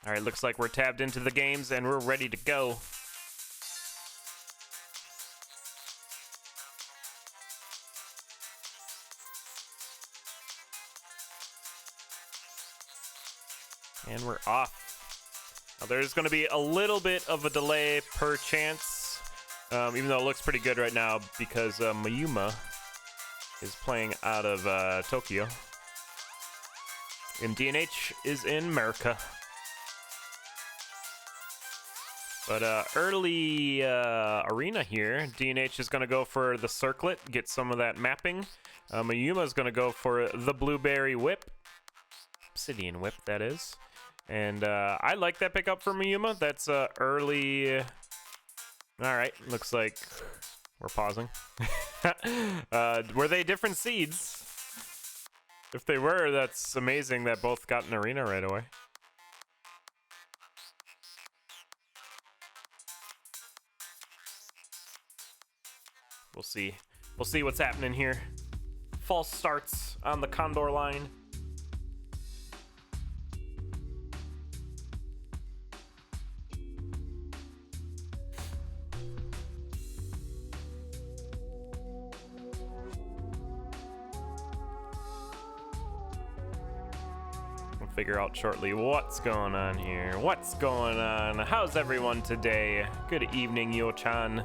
All right, looks like we're tabbed into the games and we're ready to go. And we're off. Now, there's going to be a little bit of a delay per chance, even though it looks pretty good right now because Moyuma is playing out of Tokyo. And DNH is in America. But early arena here, DNH is going to go for the circlet, get some of that mapping. Moyuma is going to go for the blueberry whip. Obsidian whip, that is. And I like that pickup for Moyuma. That's early. All right, looks like we're pausing. Were they different seeds? If they were, that's amazing that both got an arena right away. We'll see. We'll see what's happening here. False starts on the CoNDOR line. We'll figure out shortly what's going on here. What's going on? How's everyone today? Good evening, Yo-chan.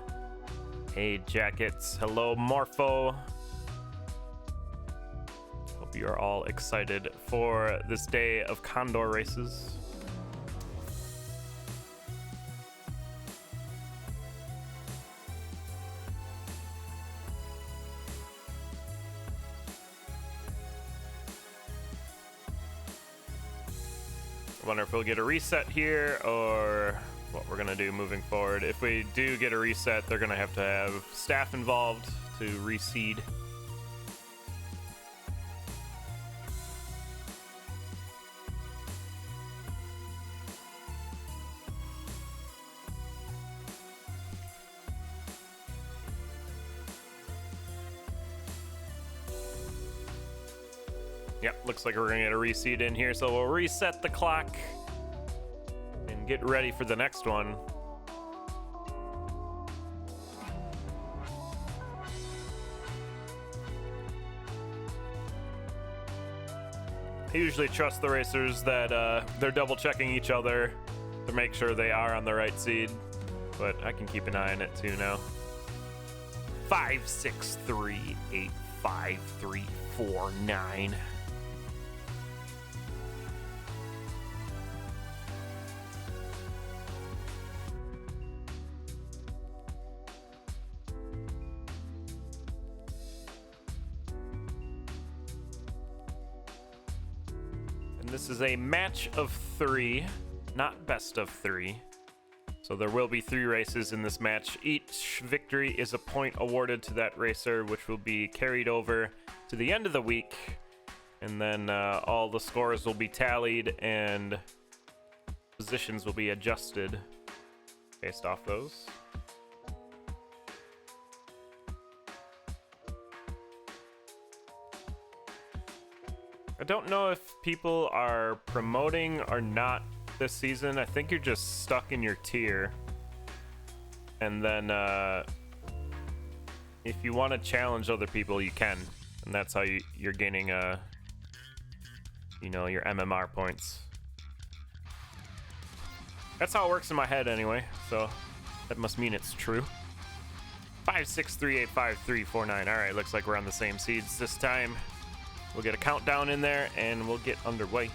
Hey, Jackets. Hello, Morpho. Hope you are all excited for this day of CoNDOR races. I wonder if we'll get a reset here or what we're gonna do moving forward. If we do get a reset, they're gonna have to have staff involved to reseed. Yep, looks like we're gonna get a reseed in here, so we'll reset the clock and get ready for the next one. I usually trust the racers that they're double checking each other to make sure they are on the right seed, but I can keep an eye on it too now. 563855349. This is a match of 3, not best of 3. So there will be 3 races in this match. Each victory is a point awarded to that racer, which will be carried over to the end of the week. And then all the scores will be tallied and positions will be adjusted based off those. I don't know if people are promoting or not this season. I think you're just stuck in your tier. And then if you want to challenge other people, you can. And that's how you're gaining your MMR points. That's how it works in my head anyway, so that must mean it's true. 563855349. All right, looks like we're on the same seeds this time. We'll get a countdown in there, and we'll get underway.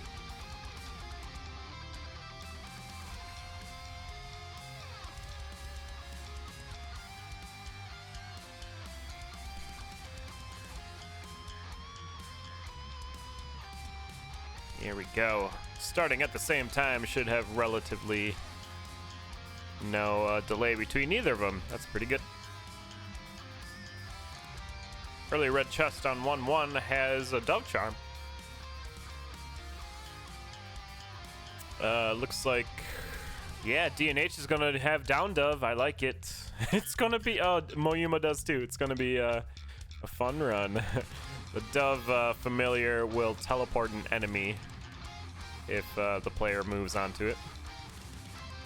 Here we go. Starting at the same time, should have relatively no delay between either of them. That's pretty good. Early red chest on 1-1 has a Dove Charm. Looks like, yeah, DNH is going to have Down Dove. I like it. It's going to be, oh, Moyuma does too. It's going to be a fun run. The Dove familiar will teleport an enemy. if the player moves onto it.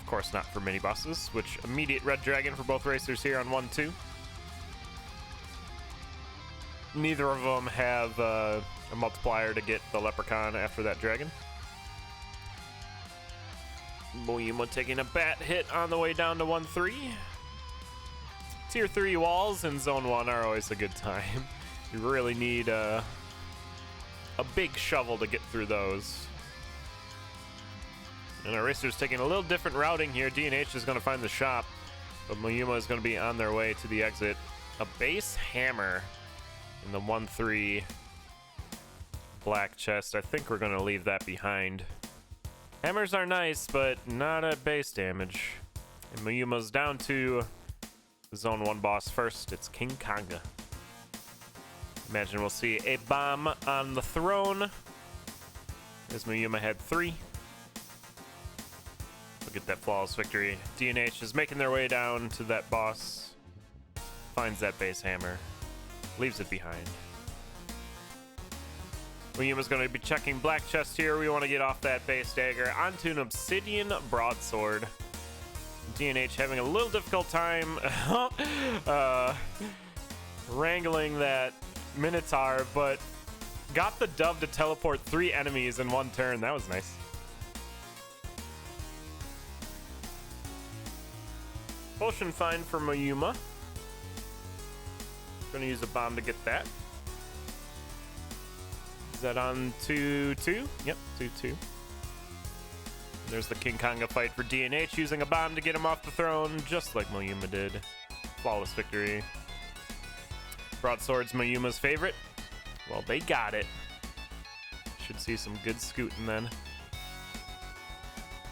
Of course, not for mini bosses, which immediate red dragon for both racers here on 1-2. Neither of them have a multiplier to get the leprechaun after that dragon. Moyuma taking a bat hit on the way down to 1-3. Tier 3 walls in Zone 1 are always a good time. You really need a big shovel to get through those. And our racer's taking a little different routing here. DNH is going to find the shop, but Moyuma is going to be on their way to the exit. A base hammer in the 1-3 black chest. I think we're going to leave that behind. Hammers are nice, but not at base damage. And Moyuma's down to the Zone 1 boss first. It's King Konga. Imagine we'll see a bomb on the throne as Moyuma had 3. We'll get that flawless victory. DNH is making their way down to that boss. Finds that base hammer. Leaves it behind. Moyuma's going to be checking black chest here. We want to get off that base dagger onto an obsidian broadsword. DNH having a little difficult time wrangling that Minotaur, but got the dove to teleport 3 enemies in 1 turn. That was nice. Potion find for Moyuma. Gonna use a bomb to get that. Is that on 2-2? Yep, 2-2. There's the King Konga fight for DNH, using a bomb to get him off the throne, just like Moyuma did. Flawless victory. Broadsword's Moyuma's favorite. Well, they got it. Should see some good scooting then.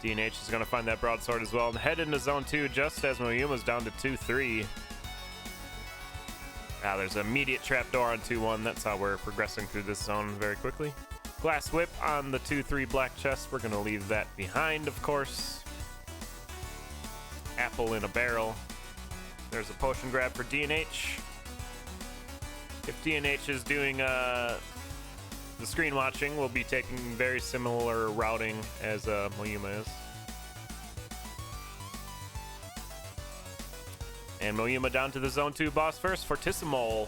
DNH is going to find that broadsword as well and head into Zone 2 just as Moyuma's down to 2-3. Ah, there's an immediate trapdoor on 2-1. That's how we're progressing through this zone very quickly. Glass whip on the 2-3 black chest. We're going to leave that behind, of course. Apple in a barrel. There's a potion grab for DNH. If DNH is doing the screen watching, we'll be taking very similar routing as Moyuma is. And Moyuma down to the Zone 2 boss first, Fortissimo.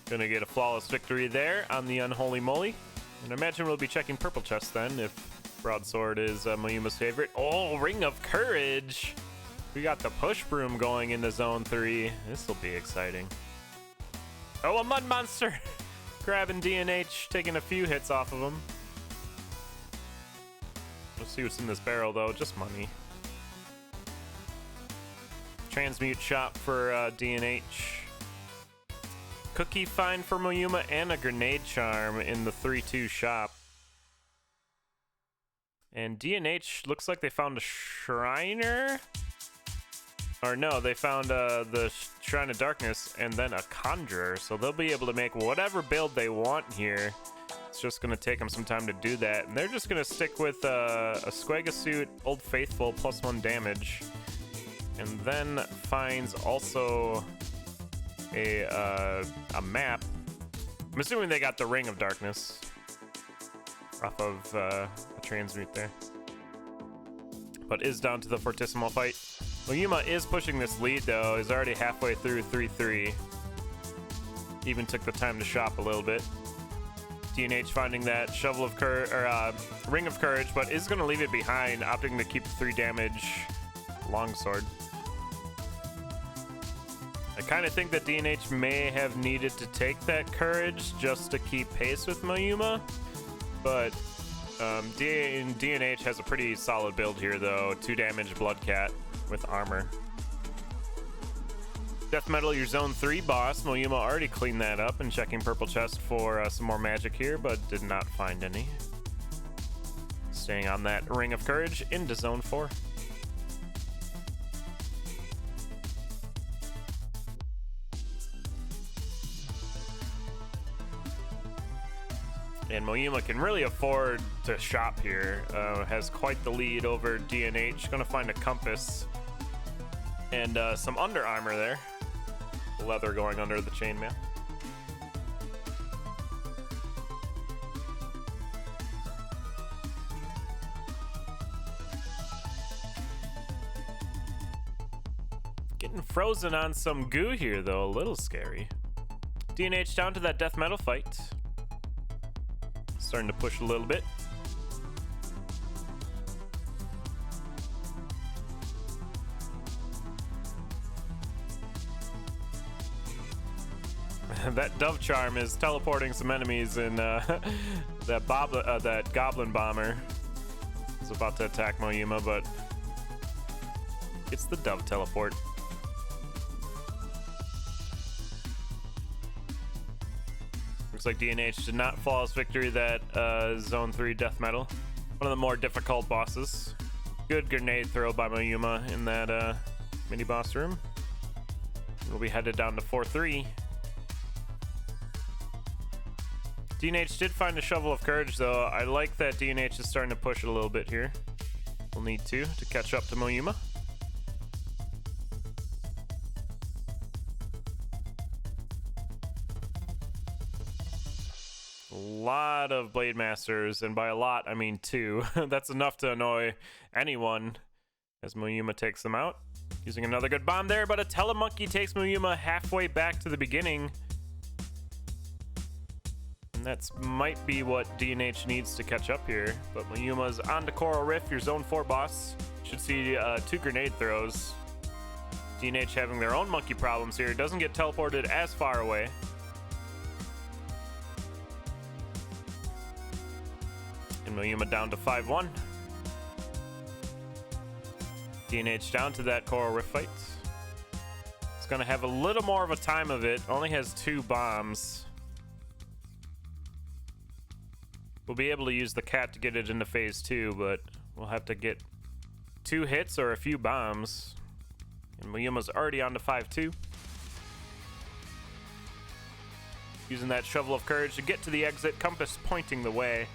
Gonna get a flawless victory there on the Unholy Moly. And I imagine we'll be checking purple chest then if broadsword is Moyuma's favorite. Oh, Ring of Courage! We got the push broom going into Zone 3. This will be exciting. Oh, a mud monster! Grabbing DNH, taking a few hits off of him. Let's see what's in this barrel though, just money. Transmute shop for DNH. Cookie find for Moyuma and a grenade charm in the 3-2 shop. And DNH looks like they found a Shriner? Or no, they found the Shrine of Darkness and then a Conjurer. So they'll be able to make whatever build they want here. It's just going to take them some time to do that. And they're just going to stick with a Squaga suit, Old Faithful, +1 damage. And then finds also a map. I'm assuming they got the Ring of Darkness off of a transmute there. But is down to the Fortissimo fight. Moyuma is pushing this lead though. He's already halfway through 3-3. Even took the time to shop a little bit. DNH finding that Shovel of Ring of Courage, but is going to leave it behind, opting to keep the 3 damage longsword. I kind of think that DNH may have needed to take that courage just to keep pace with Moyuma, but DNH has a pretty solid build here though. 2 damage Blood Cat with armor. Death Metal, your Zone 3 boss. Moyuma already cleaned that up and checking purple chest for some more magic here, but did not find any. Staying on that Ring of Courage into Zone 4. And Moyuma can really afford to shop here. Has quite the lead over DNH. Gonna find a compass And some under armor there. Leather going under the chainmail. Getting frozen on some goo here, though. A little scary. DNH down to that death metal fight. Starting to push a little bit. That dove charm is teleporting some enemies in that goblin bomber. Is about to attack Moyuma, but it's the dove teleport. Looks like DNH did not flawless victory that Zone 3 death metal. One of the more difficult bosses. Good grenade throw by Moyuma in that mini boss room. We'll be headed down to 4-3. DNH did find a shovel of courage, though. I like that DNH is starting to push it a little bit here. We'll need to catch up to Moyuma. A lot of Blade Masters, and by a lot, I mean 2. That's enough to annoy anyone as Moyuma takes them out. Using another good bomb there, but a Telemonkey takes Moyuma halfway back to the beginning. And that might be what DNH needs to catch up here. But Moyuma's on to Coral Riff, your Zone 4 boss. Should see 2 grenade throws. DNH having their own monkey problems here. Doesn't get teleported as far away. And Moyuma down to 5-1. DNH down to that Coral Riff fight. It's going to have a little more of a time of it. Only has 2 bombs. We'll be able to use the cat to get it into phase 2, but we'll have to get 2 hits or a few bombs. And Moyuma's already on to 5-2. Using that shovel of courage to get to the exit, compass pointing the way.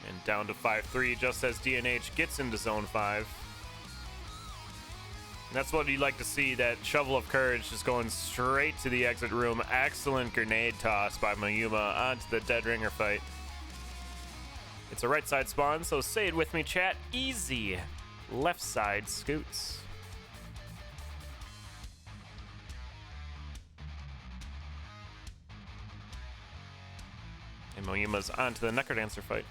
And down to 5-3 just as DNH gets into Zone 5. That's what you'd like to see, that shovel of courage just going straight to the exit room. Excellent grenade toss by Moyuma onto the Dead Ringer fight. It's a right side spawn, so say it with me, chat. Easy. Left side scoots. And Moyuma's onto the Necrodancer fight.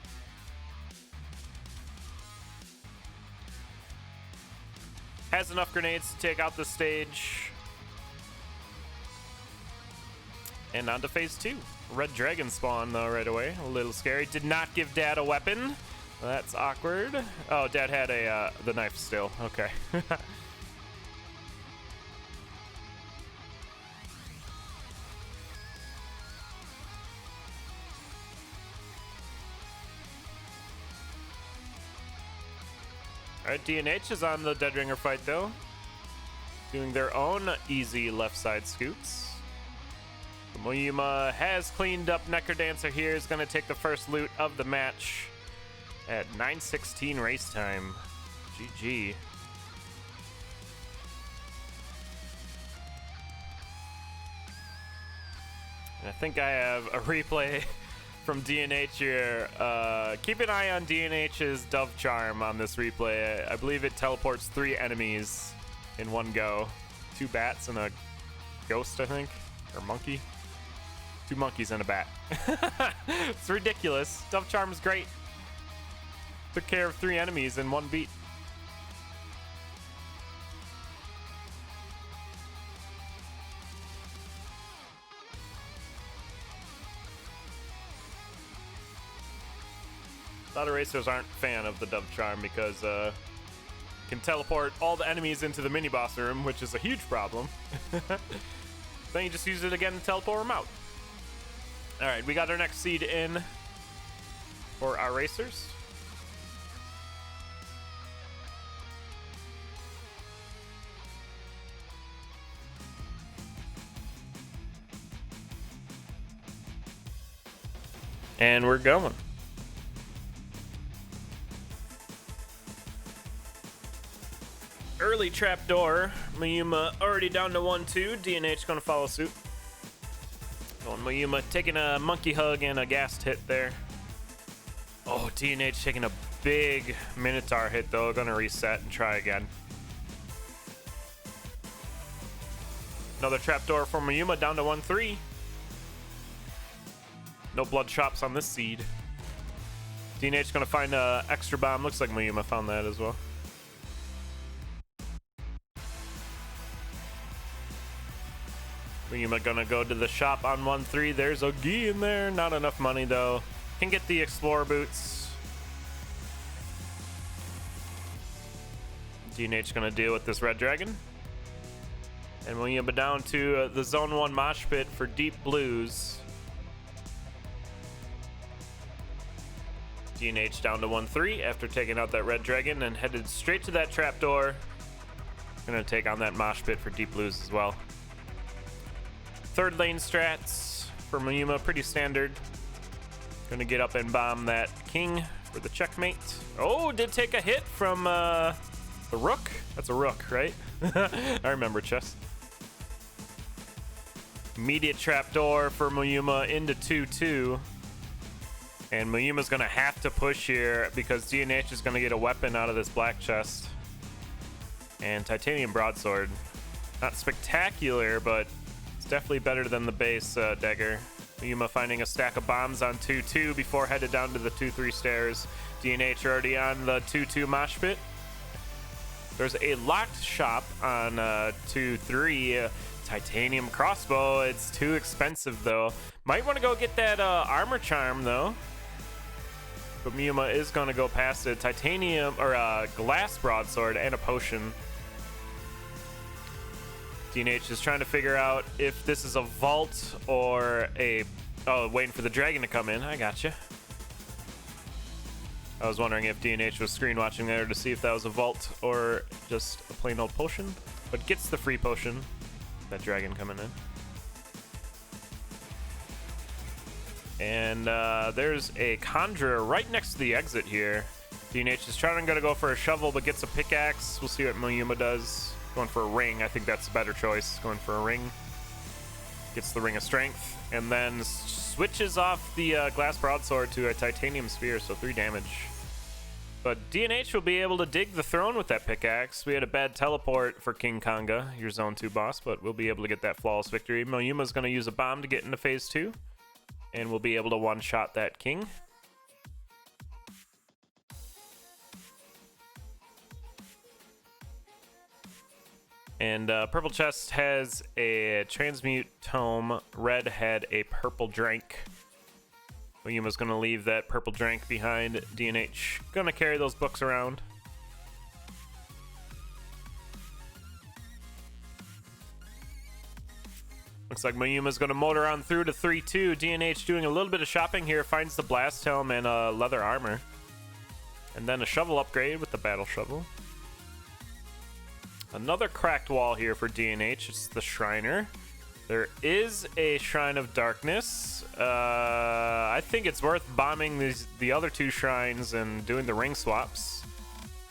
Has enough grenades to take out the stage. And on to phase 2. Red Dragon spawn, though, right away. A little scary. Did not give Dad a weapon. That's awkward. Oh, Dad had the knife still. Okay. Alright, DNH is on the Dead Ringer fight, though. Doing their own easy left side scoots. Moyuma has cleaned up Necrodancer here. Is going to take the first loot of the match at 9:16 race time. GG. And I think I have a replay from DNH here. Keep an eye on DNH's Dove Charm on this replay. I believe it teleports 3 enemies in one go. 2 bats and a ghost, I think, or monkey. 2 monkeys and a bat. It's ridiculous. Dove Charm is great. Took care of 3 enemies in one beat. A lot of racers aren't a fan of the Dove Charm because can teleport all the enemies into the mini boss room, which is a huge problem. Then you just use it again to teleport them out. All right, we got our next seed in for our racers. And we're going. Early trapdoor. Moyuma already down to 1-2. DNH gonna follow suit. Oh, Moyuma taking a monkey hug and a gassed hit there. Oh, DNH taking a big Minotaur hit though. Gonna reset and try again. Another trapdoor for Moyuma down to 1-3. No blood chops on this seed. DNH gonna find a extra bomb. Looks like Moyuma found that as well. Moyuma gonna go to the shop on 1-3. There's a gi in there. Not enough money though. Can get the Explorer boots. DNH gonna deal with this red dragon. And Moyuma down to the zone 1 mosh pit for deep blues. DNH down to 1-3 after taking out that red dragon and headed straight to that trapdoor. Gonna take on that mosh pit for deep blues as well. Third lane strats for Moyuma, pretty standard. Gonna get up and bomb that king for the checkmate. Oh, did take a hit from the rook. That's a rook, right? I remember chess. Immediate trapdoor for Moyuma into 2-2. And Moyuma's gonna have to push here because DNH is gonna get a weapon out of this black chest. And titanium broadsword. Not spectacular, but it's definitely better than the base dagger. Moyuma finding a stack of bombs on 2-2 before headed down to the 2-3 stairs. DNH already on the 2-2 mosh pit. There's a locked shop on 2-3. Titanium crossbow. It's too expensive though. Might want to go get that armor charm though. But Moyuma is going to go past it. Titanium or glass broadsword and a potion. DNH is trying to figure out if this is a vault or a... Oh, waiting for the dragon to come in. I gotcha. I was wondering if DNH was screen watching there to see if that was a vault or just a plain old potion. But gets the free potion. That dragon coming in. And there's a conjurer right next to the exit here. DNH is trying to go for a shovel, but gets a pickaxe. We'll see what Moyuma does. Going for a ring. I think that's a better choice. Going for a ring. Gets the ring of strength. And then switches off the glass broadsword to a titanium spear, so 3 damage. But DNH will be able to dig the throne with that pickaxe. We had a bad teleport for King Konga, your zone 2 boss, but we'll be able to get that flawless victory. Moyuma's going to use a bomb to get into phase 2. And we'll be able to one-shot that king. And purple chest has a transmute tome. Red had a purple drink. Moyuma's gonna leave that purple drink behind. DNH gonna carry those books around. Looks like Moyuma's gonna motor on through to 3-2. DNH doing a little bit of shopping here. Finds the blast helm and leather armor. And then a shovel upgrade with the battle shovel. Another cracked wall here for DNH. It's the Shriner. There is a Shrine of Darkness. I think it's worth bombing the other 2 shrines and doing the ring swaps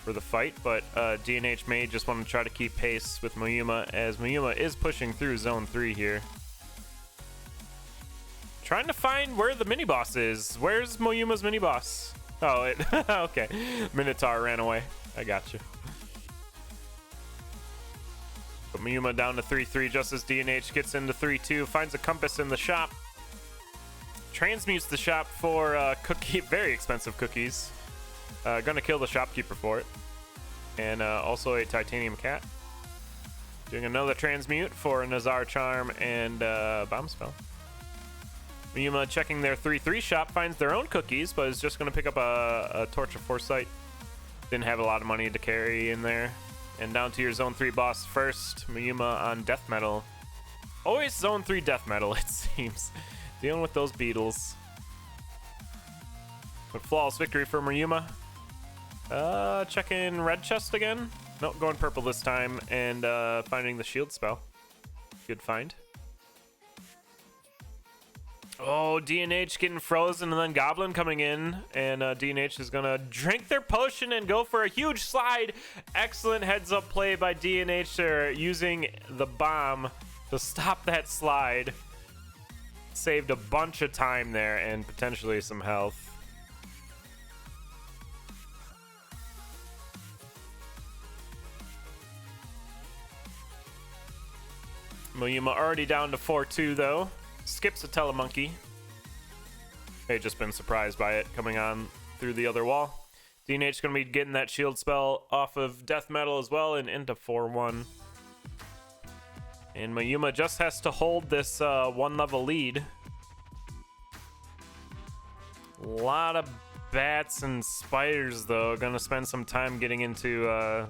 for the fight, but DNH may just want to try to keep pace with Moyuma, as Moyuma is pushing through zone 3 here. Trying to find where the mini-boss is. Where's Moyuma's mini-boss? Oh, it okay. Minotaur ran away. I got you. But Moyuma down to 3-3 just as DNH gets into 3-2. Finds a compass in the shop. Transmutes the shop for cookie, very expensive cookies. Gonna kill the shopkeeper for it. And also a titanium cat. Doing another transmute for a Nazar charm and bomb spell. Moyuma checking their 3-3 shop, finds their own cookies, but is just gonna pick up a Torch of Foresight. Didn't have a lot of money to carry in there. And down to your zone 3 boss first. Moyuma on death metal. Always zone 3 death metal, it seems. Dealing with those beetles. But flawless victory for Moyuma. Checking red chest again. Nope, going purple this time. And finding the shield spell. Good find. Oh, DNH getting frozen and then Goblin coming in. And DNH is going to drink their potion and go for a huge slide. Excellent heads-up play by DNH there, using the bomb to stop that slide. Saved a bunch of time there and potentially some health. Moyuma already down to 4-2 though. Skips a Telemonkey. They've just been surprised by it coming on through the other wall. DNH going to be getting that shield spell off of Death Metal as well and into 4-1. And Moyuma just has to hold this one level lead. A lot of bats and spiders though. Gonna spend some time getting into the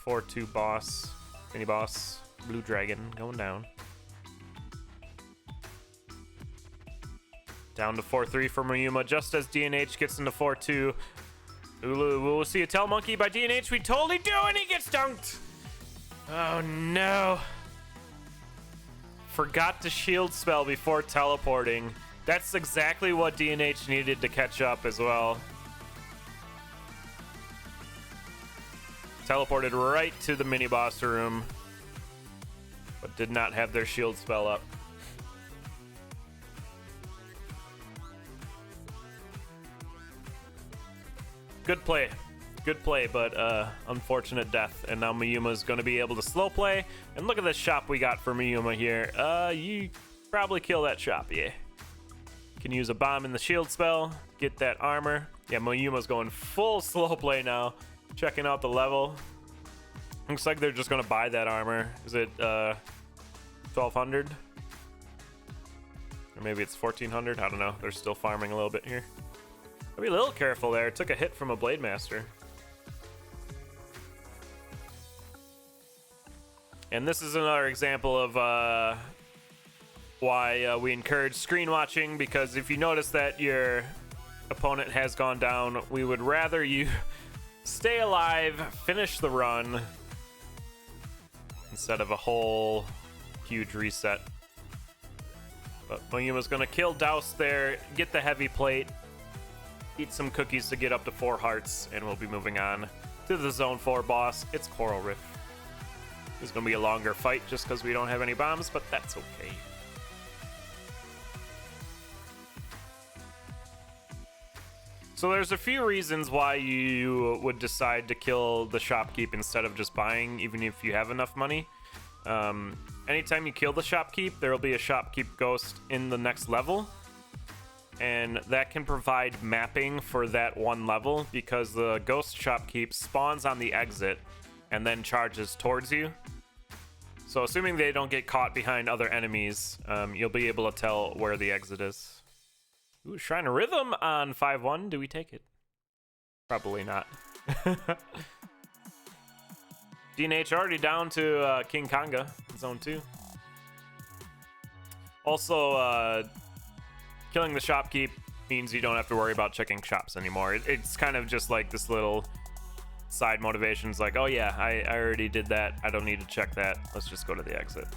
4-2 boss, mini boss. Blue Dragon going down. Down to 4-3 for Moyuma just as DNH gets into 4-2. We'll see a Telemonkey by DNH. We totally do, and he gets dunked. Oh no. Forgot to shield spell before teleporting. That's exactly what DNH needed to catch up as well. Teleported right to the mini boss room, but did not have their shield spell up. Good play, but unfortunate death. And now Moyuma is going to be able to slow play. And look at the shop we got for Moyuma here. You probably kill that shop, yeah. Can use a bomb in the shield spell, get that armor. Yeah, Moyuma's going full slow play now. Checking out the level. Looks like they're just going to buy that armor. Is it 1200? Or maybe it's 1400? I don't know. They're still farming a little bit here. Be a little careful there. Took a hit from a Blade Master. And this is another example of why we encourage screen watching, because if you notice that your opponent has gone down, we would rather you stay alive, finish the run, instead of a whole huge reset. But Moyuma's going to kill Douse there, get the heavy plate, eat some cookies to get up to 4 hearts, and we'll be moving on to the Zone 4 boss. It's Coral Rift. This is going to be a longer fight just because we don't have any bombs, but that's okay. So there's a few reasons why you would decide to kill the shopkeep instead of just buying, even if you have enough money. Anytime you kill the shopkeep, there will be a shopkeep ghost in the next level. And that can provide mapping for that one level, because the ghost shopkeep spawns on the exit and then charges towards you. So assuming they don't get caught behind other enemies, you'll be able to tell where the exit is. Ooh, Shrine of Rhythm on 5-1. Do we take it? Probably not. DNH already down to King Konga, Zone 2. Also, killing the shopkeep means you don't have to worry about checking shops anymore. It's kind of just like this little side motivation. It's like, oh yeah, I already did that. I don't need to check that. Let's just go to the exit.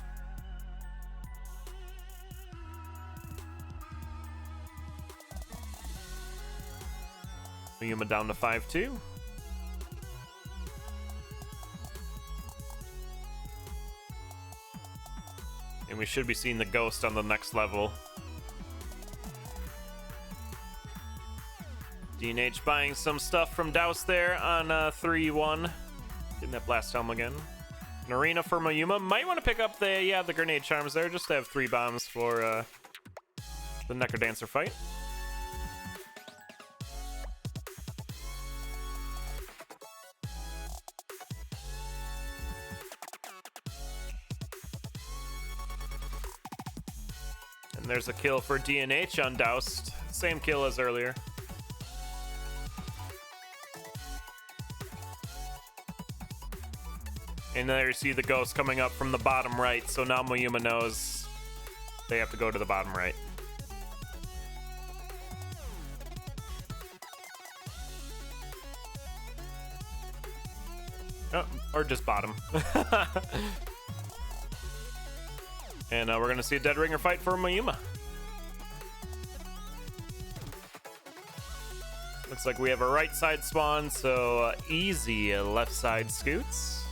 Moyuma down to 5-2. And we should be seeing the ghost on the next level. DNH buying some stuff from Douse there on 3-1. Getting that blast helm again. An arena for Moyuma. Might want to pick up the grenade charms there, just to have 3 bombs for the Necrodancer fight. And there's a kill for DNH on Doused. Same kill as earlier. And there you see the ghost coming up from the bottom right, so now Moyuma knows they have to go to the bottom right. Oh, or just bottom. And we're going to see a Dead Ringer fight for Moyuma. Looks like we have a right side spawn, so easy left side scoots.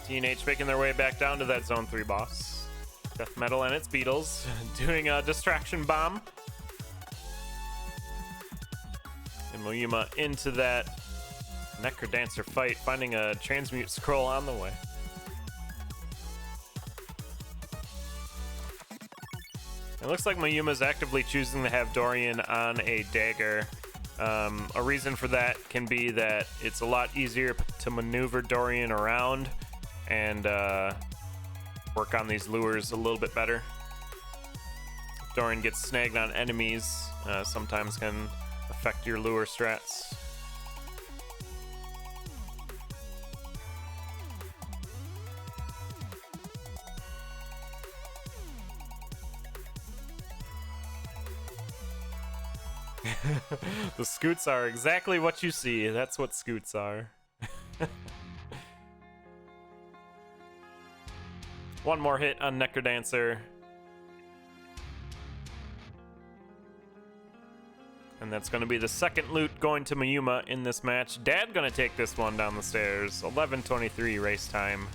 TNH making their way back down to that Zone 3 boss. Death Metal and its Beatles doing a distraction bomb. And Moyuma into that Necrodancer fight, finding a transmute scroll on the way. It looks like Moyuma's actively choosing to have Dorian on a dagger. A reason for that can be that it's a lot easier to maneuver Dorian around and work on these lures a little bit better. If Dorian gets snagged on enemies, sometimes can affect your lure strats. The scoots are exactly what you see. That's what scoots are. One more hit on Necrodancer. And that's going to be the second loot going to Moyuma in this match. Dad going to take this one down the stairs. 11:23 race time.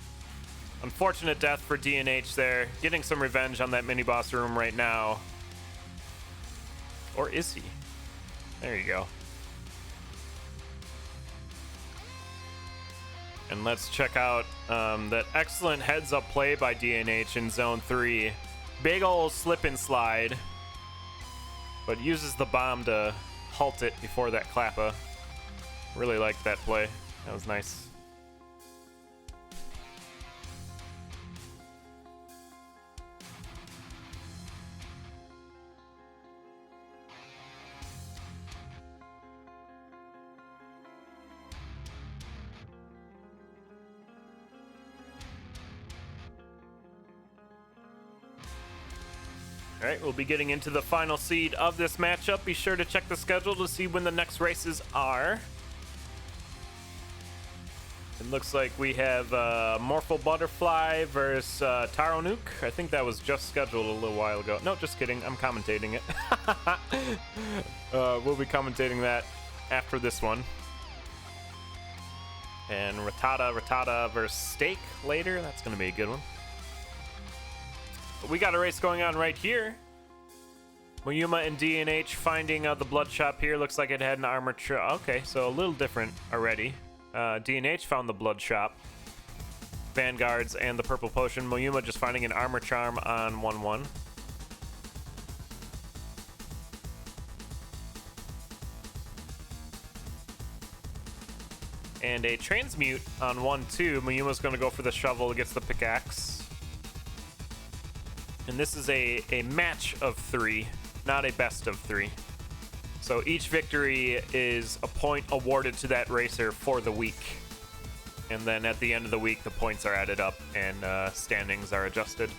Unfortunate death for DNH there. Getting some revenge on that mini boss room right now. Or is he? There you go. And let's check out that excellent heads-up play by DNH in Zone 3. Big ol' slip and slide. But uses the bomb to halt it before that Klappa. Really liked that play. That was nice. All right, we'll be getting into the final seed of this matchup. Be sure to check the schedule to see when the next races are. It looks like we have Morphle Butterfly versus Taro Nuke. I think that was just scheduled a little while ago. No, just kidding. I'm commentating it. We'll be commentating that after this one. And Rattata versus Steak later. That's going to be a good one. But we got a race going on right here. Moyuma and DNH finding the blood shop here. Looks like it had an armor okay, so a little different already. DNH found the blood shop, Vanguards, and the purple potion. Moyuma just finding an armor charm on 1-1. And a transmute on 1-2. Moyuma's going to go for the shovel against the pickaxe. And this is a match of 3, not a best of 3. So each victory is a point awarded to that racer for the week. And then at the end of the week, the points are added up and standings are adjusted.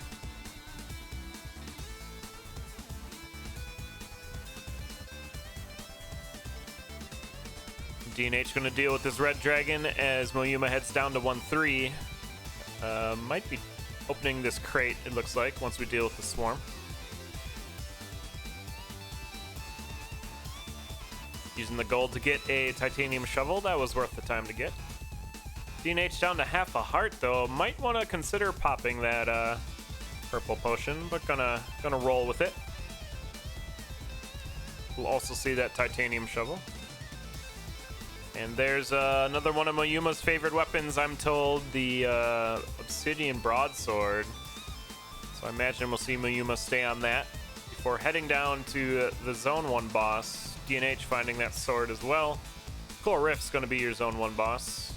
DNH going to deal with this red dragon as Moyuma heads down to 1-3. Might be opening this crate, it looks like, once we deal with the swarm. Using the gold to get a titanium shovel. That was worth the time to get. DNH down to half a heart, though. Might want to consider popping that purple potion, but gonna roll with it. We'll also see that titanium shovel. And there's another one of Moyuma's favorite weapons, I'm told, the Obsidian Broadsword. So I imagine we'll see Moyuma stay on that before heading down to the Zone 1 boss. DNH finding that sword as well. Cool Rift's going to be your Zone 1 boss.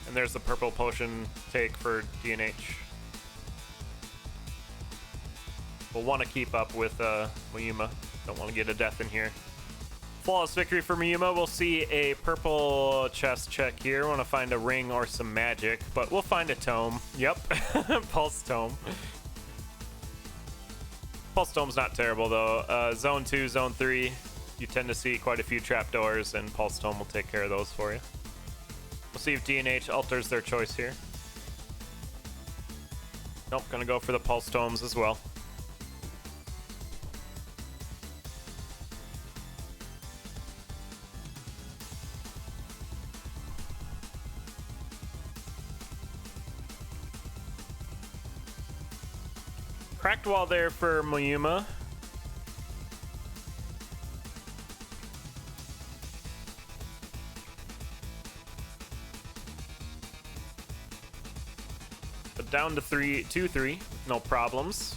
And there's the purple potion take for DNH. We'll want to keep up with Moyuma. Don't want to get a death in here. Flawless victory for Moyuma. We'll see a purple chest check here. Want to find a ring or some magic, but we'll find a tome. Yep, Pulse Tome. Pulse Tome's not terrible though. Zone 2, Zone 3, you tend to see quite a few trapdoors, and Pulse Tome will take care of those for you. We'll see if DNH alters their choice here. Nope, gonna go for the Pulse Tomes as well. Cracked wall there for Moyuma. But down to 2-3, no problems.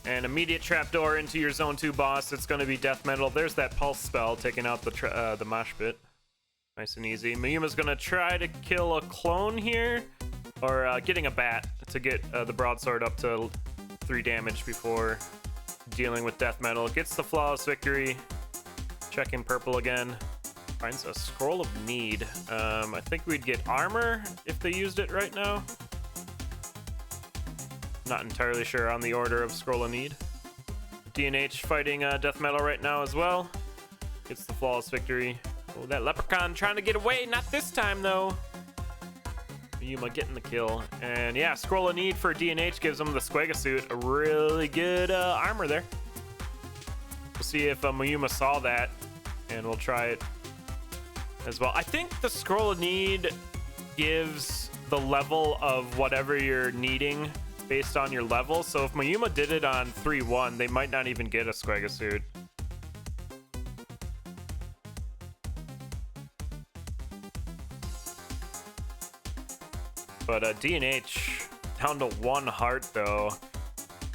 And immediate trapdoor into your zone 2 boss. It's going to be death metal. There's that pulse spell taking out the mosh pit. Nice and easy. Mayuma's going to try to kill a clone here, or getting a bat to get the broadsword up to 3 damage before dealing with death metal. Gets the flawless victory. Checking purple again. Finds a scroll of need. I think we'd get armor if they used it right now. Not entirely sure on the order of scroll of need. DNH fighting death metal right now as well. Gets the flawless victory. Oh, that leprechaun trying to get away. Not this time though. Moyuma getting the kill. And yeah, scroll of need for DNH gives him the Squega suit. A really good armor there. We'll see if Moyuma saw that, and we'll try it as well. I think the scroll of need gives the level of whatever you're needing based on your level. So if Moyuma did it on 3-1, they might not even get a Squega suit. But DNH down to 1 heart though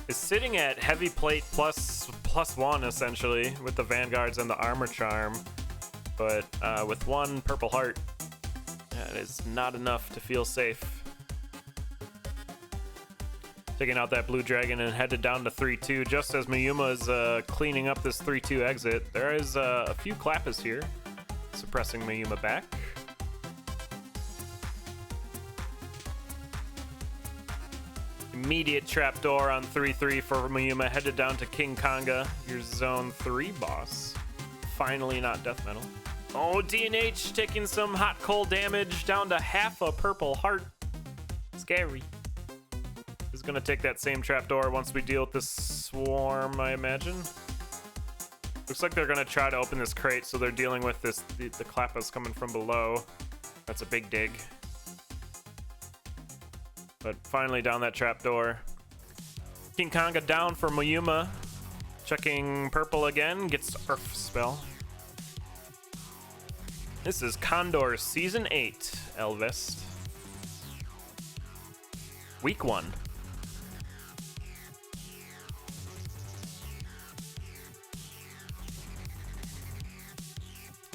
is sitting at heavy plate plus 1 essentially with the vanguards and the armor charm. But with 1 purple heart, that is not enough to feel safe. Taking out that blue dragon and headed down to 3-2. Just as Moyuma is cleaning up this 3-2 exit, there is a few clappers here, suppressing Moyuma back. Immediate trapdoor on 3-3 for Moyuma, headed down to King Konga, your zone 3 boss. Finally not death metal. Oh, DNH taking some hot cold damage, down to half a purple heart. Scary. Is gonna take that same trapdoor once we deal with this swarm, I imagine. Looks like they're gonna try to open this crate, so they're dealing with this the clappas coming from below. That's a big dig. But finally down that trapdoor. King Konga down for Moyuma. Checking purple again, gets Earth spell. This is CoNDOR Season 8, Elvest. Week 1.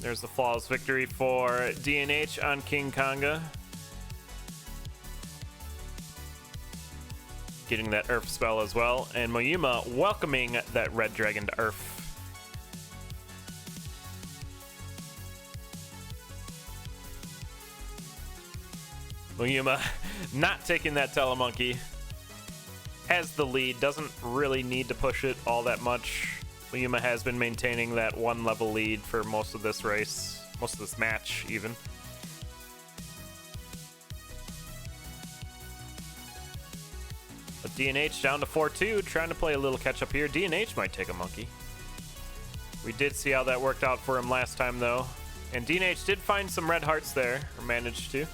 There's the flawless victory for DNH on King Konga. Getting that Earth spell as well. And Moyuma welcoming that red dragon to Earth. Moyuma not taking that Telemonkey. Has the lead, doesn't really need to push it all that much. Moyuma has been maintaining that 1 level lead for most of this race, most of this match even. But DNH down to 4-2, trying to play a little catch up here. DNH might take a monkey. We did see how that worked out for him last time though. And DNH did find some red hearts there, or managed to.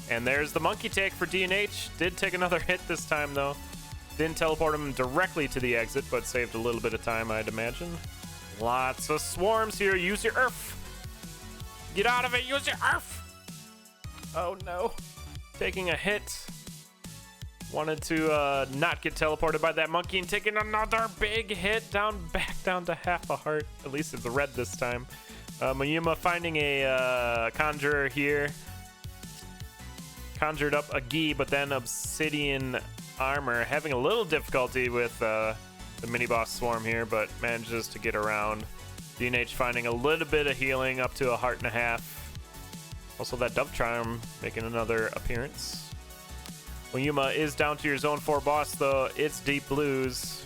And there's the monkey take for DNH. Did take another hit this time though. Didn't teleport him directly to the exit, but saved a little bit of time, I'd imagine. Lots of swarms here. Use your Earth. Get out of it. Use your Earth. Oh no. Taking a hit. Wanted to not get teleported by that monkey, and taking another big hit. Back down to half a heart. At least it's red this time. Moyuma finding a conjurer here. Conjured up a Gi, but then obsidian armor, having a little difficulty with the mini boss swarm here, but manages to get around. DNH finding a little bit of healing, up to 1.5 hearts. Also that dove charm making another appearance. Moyuma is down to your zone 4 boss though. It's Deep Blues.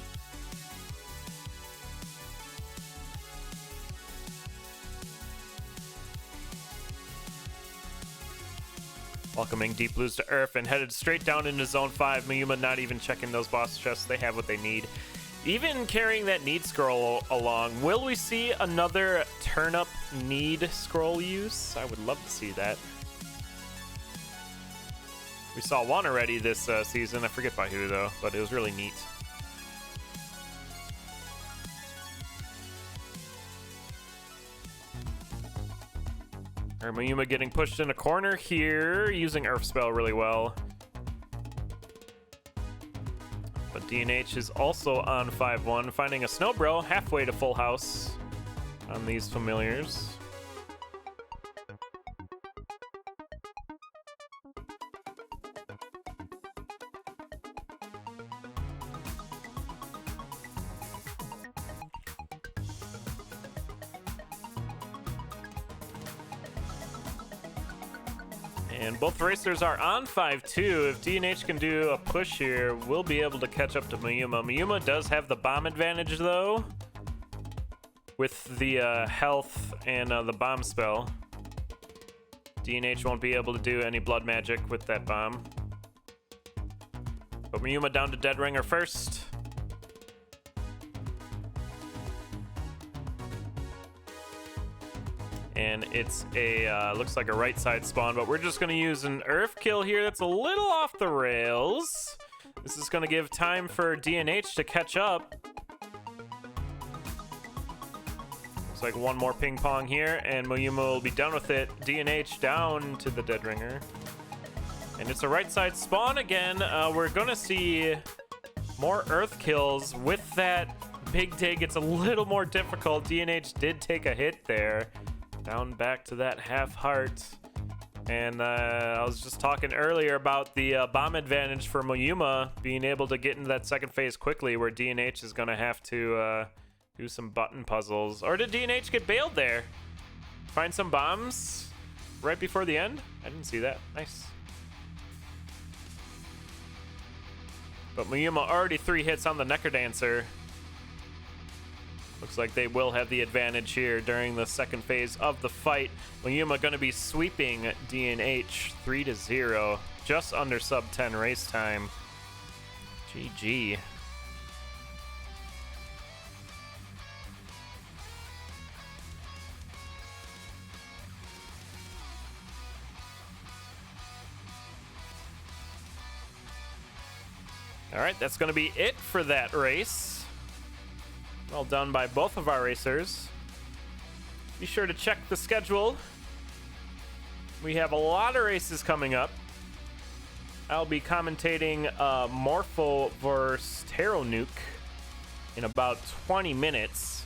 Welcoming Deep Blues to Earth and headed straight down into Zone 5. Moyuma not even checking those boss chests. They have what they need. Even carrying that need scroll along. Will we see another turn-up need scroll use? I would love to see that. We saw one already this season. I forget by who, though, but it was really neat. Moyuma getting pushed in a corner here, using Earth Spell really well. But DNH is also on 5-1, finding a Snowbro halfway to full house on these familiars. And both racers are on 5-2. If DNH can do a push here, we'll be able to catch up to Moyuma. Moyuma does have the bomb advantage, though, with the health and the bomb spell. DNH won't be able to do any blood magic with that bomb. But Moyuma down to Dead Ringer first. And it's a, looks like a right side spawn, but we're just gonna use an Earth kill here that's a little off the rails. This is gonna give time for DNH to catch up. Looks like one more ping pong here, and Moyuma will be done with it. DNH down to the Dead Ringer. And it's a right side spawn again. We're gonna see more Earth kills. With that big dig, it's a little more difficult. DNH did take a hit there. Down back to that half heart. And I was just talking earlier about the bomb advantage for Moyuma being able to get into that second phase quickly, where DNH is going to have to do some button puzzles. Or did DNH get bailed there? Find some bombs right before the end? I didn't see that. Nice. But Moyuma already 3 hits on the Necrodancer. Looks like they will have the advantage here during the second phase of the fight. Moyuma going to be sweeping DNH 3-0, just under sub 10 race time. GG. All right, that's going to be it for that race. Well done by both of our racers. Be sure to check the schedule. We have a lot of races coming up. I'll be commentating Morpho vs. Terra Nuke in about 20 minutes.